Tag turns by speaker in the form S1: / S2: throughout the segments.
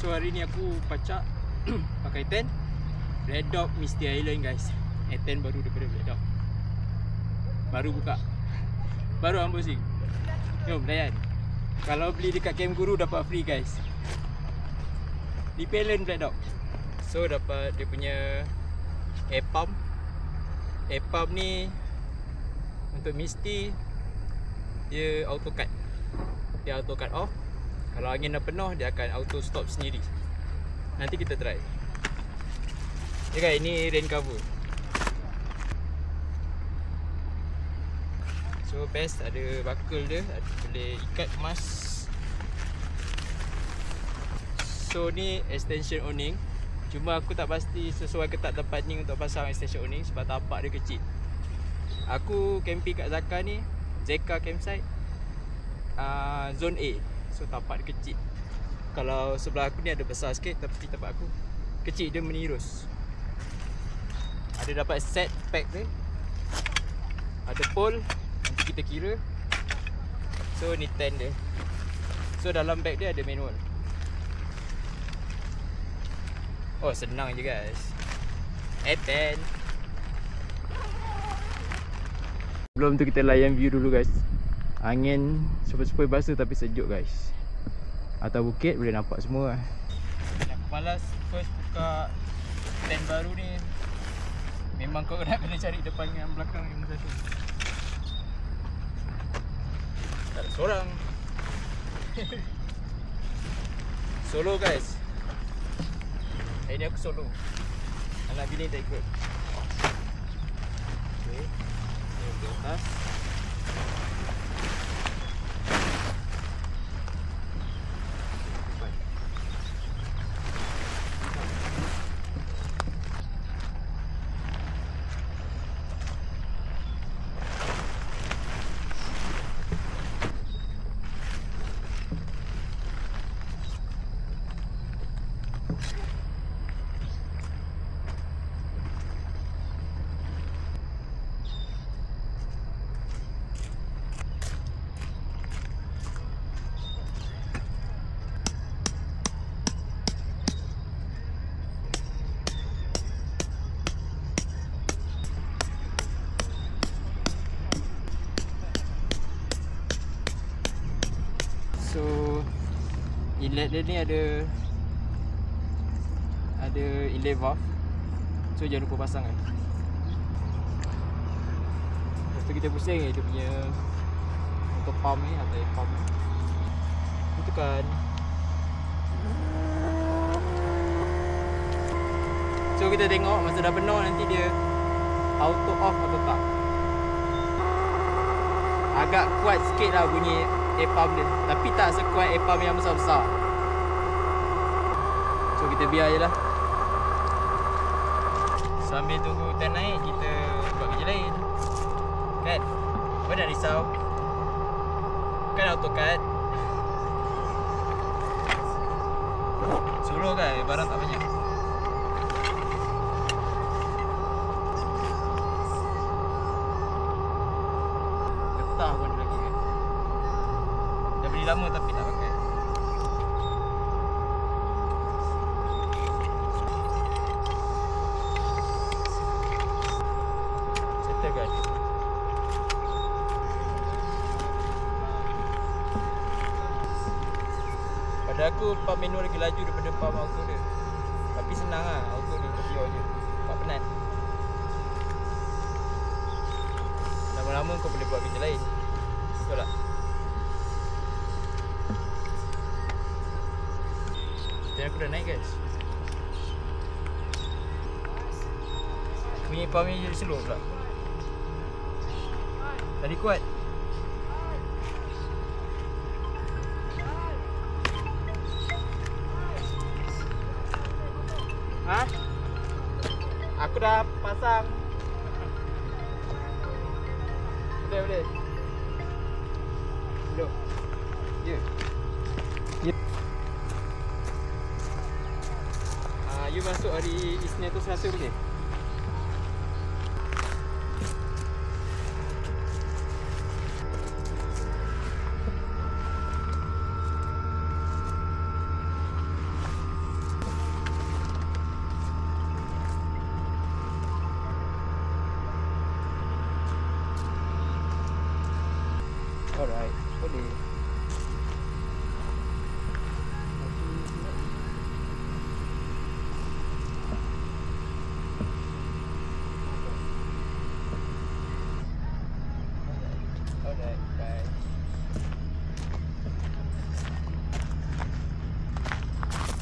S1: So hari ni aku pacak pakai tent Red Dog Misty Island guys. Tent baru daripada Red Dog. Baru buka. Baru unboxing. Jom layan. Kalau beli dekat Camp Guru dapat free guys. Repellent Red Dog. So dapat dia punya air pump. Air pump ni untuk Misty dia auto cut. Dia auto cut off. Kalau angin dah penuh dia akan auto stop sendiri. Nanti kita try. Ya guys, ini rain cover. So best ada buckle dia, boleh ikat emas. So ni extension awning. Cuma aku tak pasti sesuai ke tak tempat ni untuk pasang extension awning sebab tapak dia kecil. Aku camping kat Zaka ni, Zeka campsite, zone A. So tapak dia kecil. Kalau sebelah aku ni ada besar sikit, tapi tapak aku kecil, dia menirus. Ada dapat set pack dia. Ada pole, nanti kita kira. So ni tent dia. So dalam bag dia ada manual. Oh senang je guys. Tent. Sebelum tu kita layan view dulu guys. Angin sepoi-sepoi basah tapi sejuk guys. Atas bukit boleh nampak semua. Aku malas first buka tent baru ni. Memang kau nak kena cari depan dengan belakang yang satu. Tak ada seorang. Solo guys. Hari ni aku solo. Anak bini tak ikut. Okay. Ini ke atas. So inlet dia ni ada inlet valve. So jangan lupa pasang kan. Lepas tu kita pusing dia punya motor pump ni atau air pump ni. Tekan. So kita tengok masa dah penuh nanti dia auto off atau tak. Agak kuat sikit lah bunyi air pump dia, tapi tak sekuat air pump yang besar-besar. So kita biar je lah. Sambil tunggu hutan naik, kita buat kerja lain kan? Kau nak risau? Kan AutoCAD solo kan, barang tak banyak. Getah pun ada lagi kan. Dah beli lama tapi tak pakai. Settle kan. Pada aku pump manual lagi laju daripada pump auto dia. Tapi senang lah, auto dia pure je, tak penat. Lama-lama kau boleh buat kerja lain. Betul tak? Dan aku dah naik guys. Bunyi pump ni jadi slow pula. Tadi kuat. Ha? Aku dah pasang. Boleh. Belum. Ya. Ya. You masuk hari Isnin tu Selasa boleh?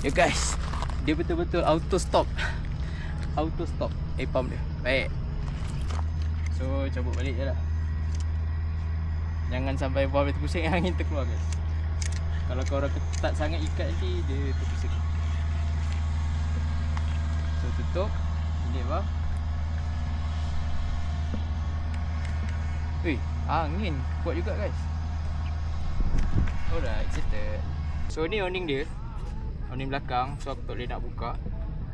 S1: Ya guys, dia betul-betul auto stop. Auto stop pump dia. Baik. So cabut balik je lah. Jangan sampai valve terpusing, angin terkeluar guys. Kalau korang ketat sangat ikat nanti dia terpusing. So tutup. Ini valve. Weh, angin kuat juga guys. Alright, settle. So ni awning dia, awning belakang. So aku tak boleh nak buka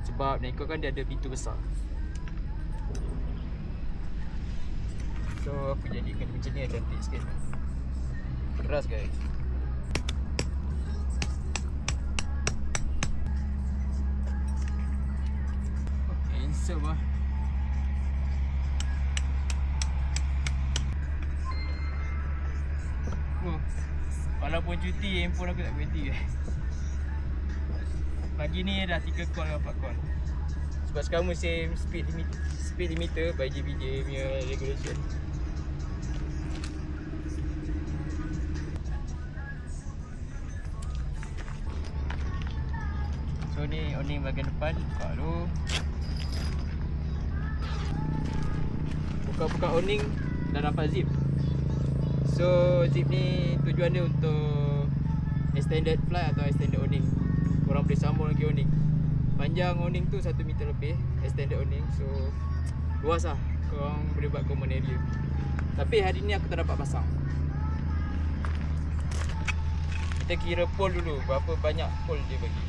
S1: sebab Neko kan dia ada pintu besar. So aku jadikan macam ni cantik sikit. Keras guys. Okay, insert lah. Walaupun cuti, handphone aku tak berhenti guys. Pagi ni dah 3 call dengan 4 call. Sebab sekarang musim speed limiter by JPJ punya regulation. So ni awning bahagian depan, buka dulu. Buka awning dah dapat zip. So zip ni tujuan dia untuk extended flight atau extended awning. Korang boleh sambung lagi awning. Panjang awning tu 1 meter lebih, extended awning. So luas lah, korang boleh buat common area. Tapi hari ni aku tak dapat pasang. Kita kira pole dulu, berapa banyak pole dia bagi.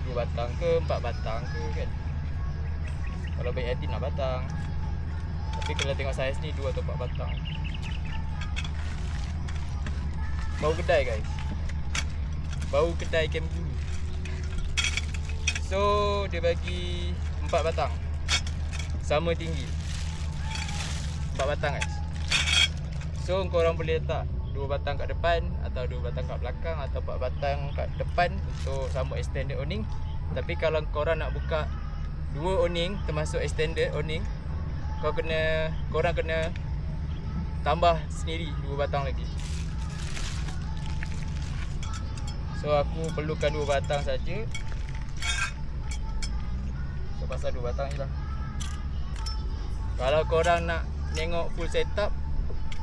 S1: 2 batang ke 4 batang ke kan. Kalau baik hati nak batang. Tapi kalau tengok saiz ni 2 atau 4 batang. Bau kedai guys. Bau kedai camp dulu. So dia bagi 4 batang. Sama tinggi 4 batang guys. So korang boleh letak 2 batang kat depan atau 2 batang kat belakang atau 4 batang kat depan untuk sama extended awning. Tapi kalau korang nak buka 2 awning termasuk extended awning, korang kena tambah sendiri 2 batang lagi. So aku perlukan 2 batang saja. So pasal 2 batang je lah. Kalau korang nak tengok full setup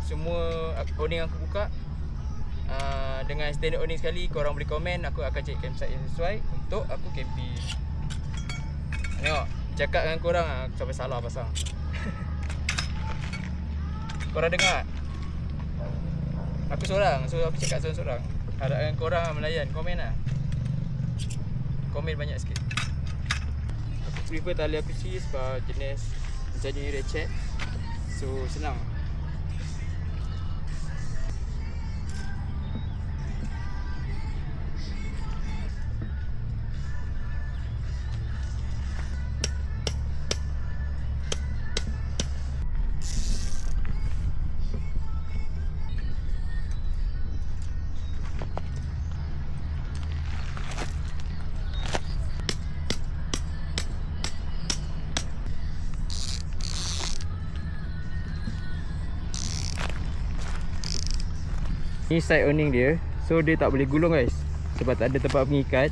S1: semua awning aku buka dengan extended awning sekali, korang boleh komen. Aku akan cari campsite yang sesuai untuk aku camping. Tengok, cakap dengan korang sampai salah pasang. Korang dengar? Aku seorang, so aku cakap seorang-seorang. Harap dengan korang melayan, komen lah. Komen banyak sikit. Aku prefer tali APC sebab jenis macam ni ratchet. So senang. Ni side awning dia. So dia tak boleh gulung guys sebab tak ada tempat pengikat.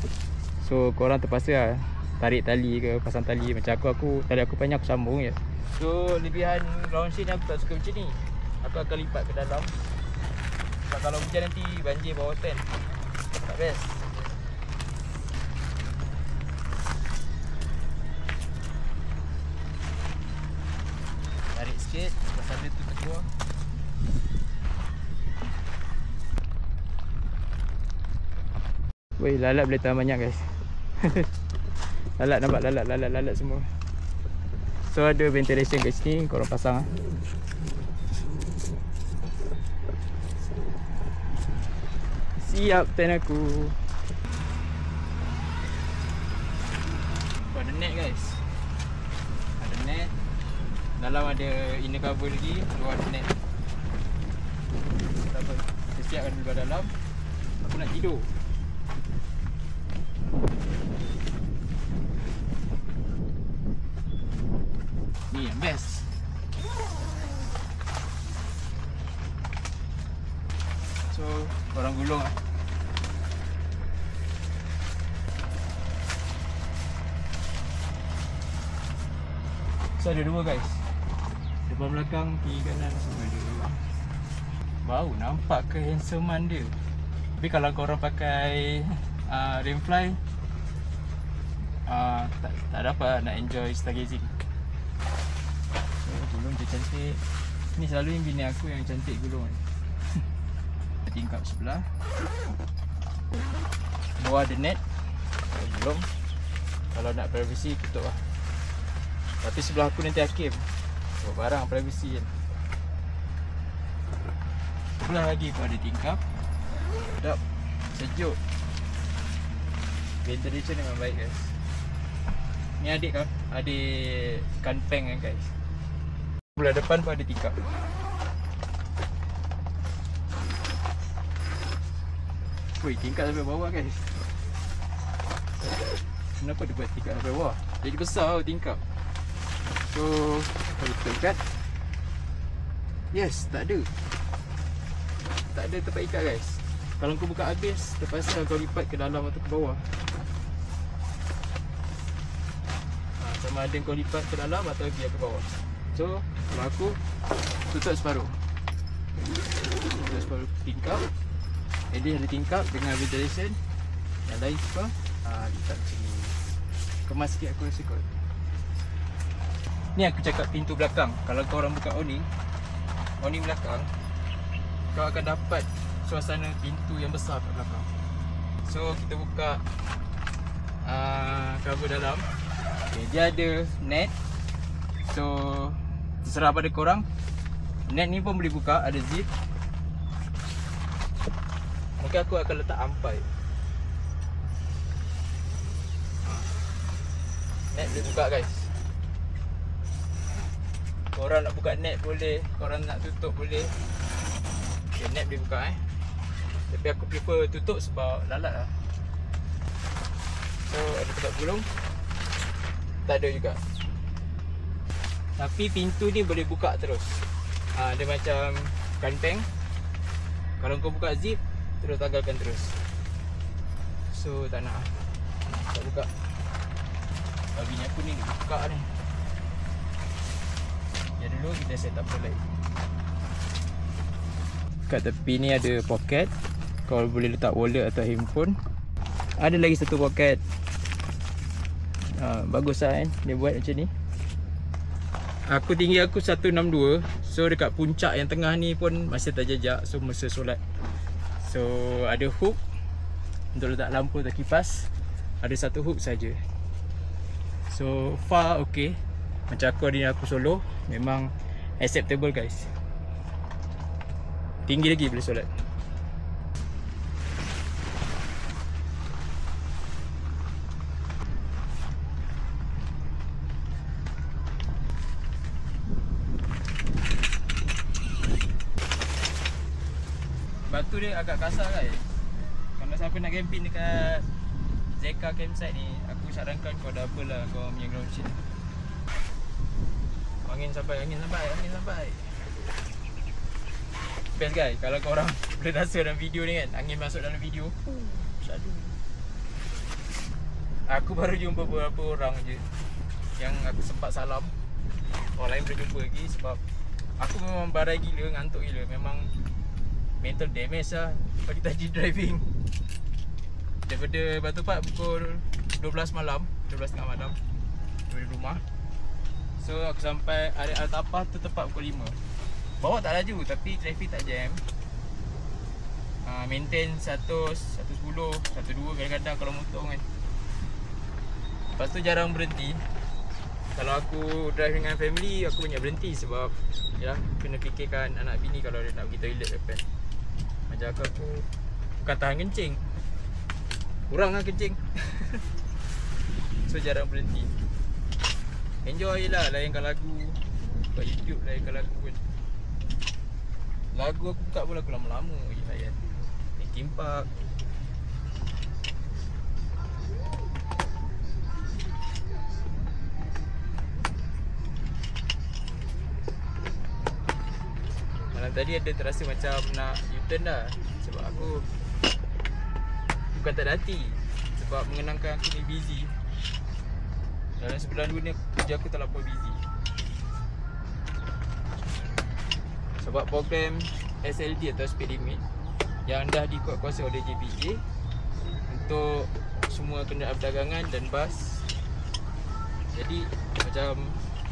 S1: So korang terpaksa lah tarik tali ke pasang tali. Macam aku tali aku panjang, aku sambung je. So lebihan ground sheet aku tak suka macam ni. Aku akan lipat ke dalam sebab kalau hujan nanti banjir bawah tent. Tak best. Tarik sikit pasal dia tu terkeluar. Weh, lalat boleh tahan banyak guys. Lalat nampak, lalat semua. So ada ventilation kat sini, korang pasang lah. Siap tent aku. Ada net guys. Ada net. Dalam ada inner cover lagi, luar ada net. Tak apa, kita siapkan dulu dalam. Aku nak tidur. Ni yang best. So korang gulung lah. So ada dua guys, depan belakang, kiri kanan semua ada. Baru nampak kehandsomean dia. Tapi kalau korang pakai rainfly, tak dapat nak enjoy stargazing. So gulung dia cantik. Ni selalu yang bini aku yang cantik gulung kan. Tingkap sebelah. Bawah ada net. Gulung. Kalau nak privacy tutup lah. Tapi sebelah aku nanti hakim. Buat barang privacy kan. Sebelah lagi pun ada tingkap. Sedap. Sejuk. Ventilation memang baik guys. Ni adik kanpeng kan guys. Sebelah depan pun ada tingkap. Woi, tingkap sampai bawah guys. Kenapa dia buat tingkap sampai bawah? Jadi besar tau tingkap. So, kalau kita ikat, yes, tak ada tempat ikat guys. Kalau kau buka habis, terpaksa kau lipat ke dalam atau ke bawah. Sama ada kau lipat ke dalam atau biar ke bawah. So, kalau aku tutup separuh. Tutup separuh tingkap. Jadi ada tingkap dengan ventilation. Yang lain apa? Letak macam ni. Kemas sikit aku rasa kot. Ni aku cakap pintu belakang. Kalau kau orang buka awning belakang, kau akan dapat suasana pintu yang besar kat belakang. So kita buka cover dalam. Okay, dia ada net. So terserah pada korang. Net ni pun boleh buka, ada zip. Mungkin aku akan letak ampai. Net boleh buka guys. Korang nak buka net boleh, korang nak tutup boleh. Okay, net boleh buka Tapi aku prefer tutup sebab lalat lah. So ada tempat gulung. Tak ada juga. Tapi pintu ni boleh buka terus. Dia macam kanpeng. Kalau kau buka zip, terus tanggalkan terus. So tak nak. Tak buka. Bini aku ni dia buka ni. Ya dulu kita set up light. Kat tepi ni ada poket. Kau boleh letak wallet atau handphone. Ada lagi satu poket. Bagus lah kan dia buat macam ni. Aku tinggi aku 162. So dekat puncak yang tengah ni pun masih terjejak. So masa solat. So ada hook untuk letak lampu atau kipas. Ada satu hook saja. So far okay. Macam aku solo memang acceptable guys. Tinggi lagi boleh solat. Batu dia agak kasar guys. Kalau siapa nak camping dekat Zeka campsite ni, aku sarankan kau double lah kau punya ground sheet. Angin sampai. Best guys, kalau korang boleh rasa dalam video ni kan, angin masuk dalam video. Sadu. Aku baru jumpa beberapa orang je yang aku sempat salam. Orang lain boleh jumpa lagi sebab aku memang barai gila, ngantuk gila. Memang mental damage lah pagi-pagi driving. Daripada Batu Pahat pukul 12 malam, 12.30 malam dari rumah. So aku sampai area Altapah tu tepat pukul 5. Bawa tak laju tapi traffic tak jam. Maintain 100, 110, 102 kadang-kadang kalau motor kan. Lepas tu jarang berhenti. Kalau aku drive dengan family, aku banyak berhenti sebab ya, kena fikirkan anak bini kalau dia nak pergi toilet apa. Macam aku bukan tahan kencing. Kurang lah kencing. So jarang berhenti. Enjoy lah, layankan lagu kat YouTube, layankan lagu pun. Lagu aku buka pun lagu lama-lama je layan. Linkin Park. Malam tadi ada terasa macam nak U-turn dah. Sebab aku bukan tak ada hati, sebab mengenangkan aku ni busy. Dalam sebulan dua ni kerja aku terlampau busy. Sebab program SLD atau speed limit yang dah dikuatkuasai oleh JPJ untuk semua kenderaan perdagangan dan bas. Jadi macam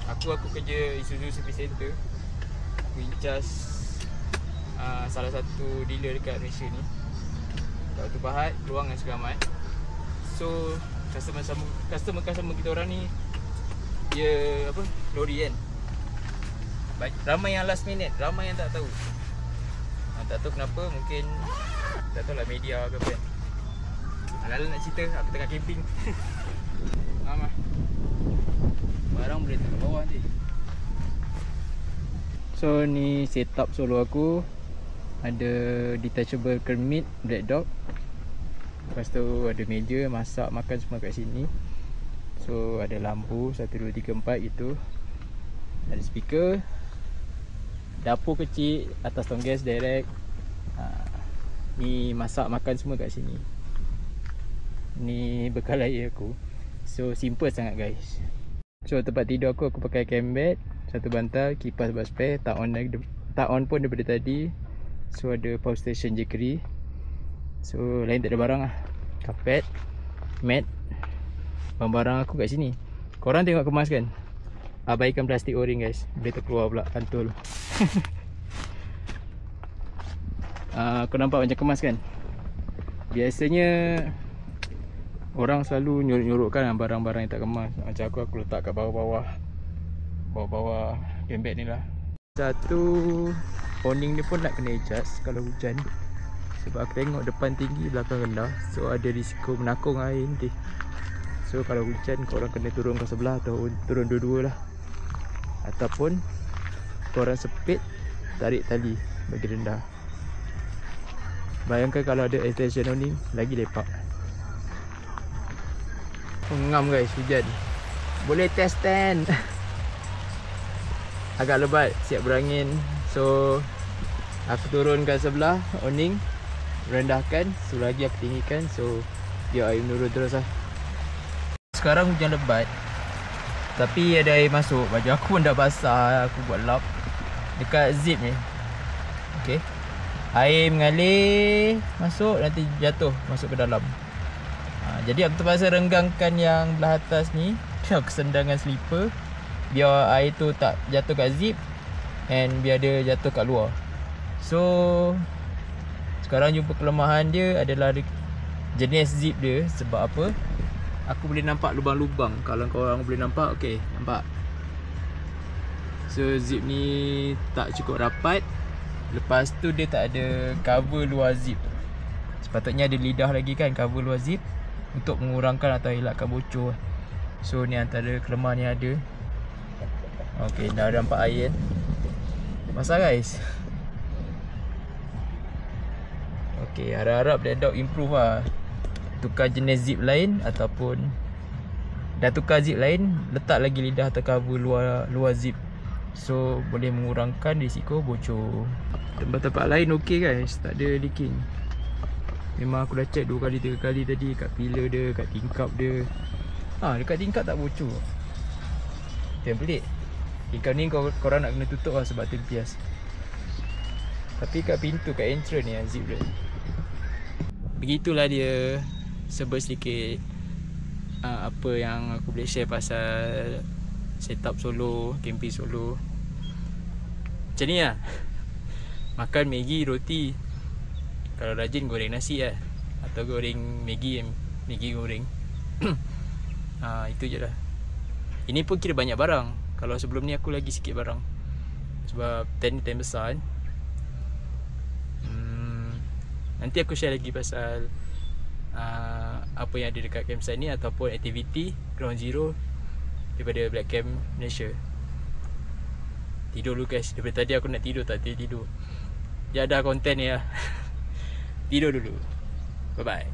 S1: aku kerja Isuzu Service Center. Aku incas salah satu dealer dekat Malaysia ni, kat Batu Pahat, Keluang dan Selamat. So customer kita orang ni dia apa, lori kan. Ramai yang last minute, ramai yang tak tahu. Tak tahu kenapa, mungkin tak tahu lah media ke apa kan. Ala-ala nak cerita, aku tengah camping. Mama, barang boleh taruh bawah nanti. So ni setup solo aku. Ada detachable kermit black dog. Lepas tu ada meja, masak, makan semua kat sini. So ada lampu 1, 2, 3, 4 gitu. Ada speaker. Dapur kecil, atas tong gas direct. Ni masak makan semua kat sini. Ni bekal air aku. So simple sangat guys. So tempat tidur aku pakai camp bed, satu bantal, kipas buat spare, tak on pun daripada tadi. So ada power station jekeri. So lain tak ada barang lah. Kapet, mat, barang-barang aku kat sini. Korang tengok kemas kan? Abaikan plastik o-ring guys. Boleh terkeluar pula kantul. Kau nampak macam kemas kan? Biasanya orang selalu nyuruk-nyurukkan barang-barang yang tak kemas. Macam aku letak kat bawah-bawah camp bed ni lah. Satu, awning ni pun nak kena adjust kalau hujan. Sebab aku tengok depan tinggi, belakang rendah. So ada risiko menakung air nanti. So kalau hujan korang kena turun ke sebelah atau turun dua-dua lah. Ataupun korang sepit, tarik tali bagi rendah. Bayangkan kalau ada extension awning, lagi lepak. Ngam guys, hujan. Boleh test stand. Agak lebat, siap berangin. So aku turunkan sebelah awning, rendahkan, so lagi aku tinggikan. So biar air menurun terus lah. Sekarang hujan lebat, tapi ada air masuk. Baju aku pun dah basah. Aku buat lap dekat zip ni. Okay, air mengalir masuk, nanti jatuh masuk ke dalam. Jadi aku terpaksa renggangkan yang belah atas ni. Aku sendangkan slipper biar air tu tak jatuh kat zip, and biar dia jatuh kat luar. So sekarang jumpa kelemahan dia adalah jenis zip dia. Sebab apa? Aku boleh nampak lubang-lubang. Kalau korang boleh nampak, okay, nampak. So zip ni tak cukup rapat. Lepas tu dia tak ada cover luar zip. Sepatutnya ada lidah lagi kan, cover luar zip, untuk mengurangkan atau elakkan bocor. So ni antara kelemahan yang ada. Okay, dah nampak air kan. Basah guys. Okay, harap-harap dia dog improve lah. Tukar jenis zip lain, ataupun dah tukar zip lain, letak lagi lidah atau cover luar zip. So boleh mengurangkan risiko bocor. Tempat-tempat lain okey guys, tak ada leaking. Memang aku dah check 2 kali 3 kali tadi. Kat pillar dia, kat tingkap dia. Dekat tingkap tak bocor. Yang pelik, tingkap ni korang nak kena tutup lah sebab tempias. Tapi kat pintu, kat entrance ni zip dia. Begitulah dia, sebab sedikit apa yang aku boleh share pasal setup solo, camping solo. Macam ni lah. Makan Maggi, roti. Kalau rajin goreng nasi lah, atau goreng Maggi goreng. Itu je lah. Ini pun kira banyak barang. Kalau sebelum ni aku lagi sikit barang. Sebab tent besar kan. Nanti aku share lagi pasal apa yang ada dekat campsite ni, ataupun aktiviti Ground Zero daripada Black Camp Malaysia. Tidur dulu guys. Daripada tadi aku nak tidur, tak tidur. Dia ada konten ni lah. Tidur dulu. Bye bye.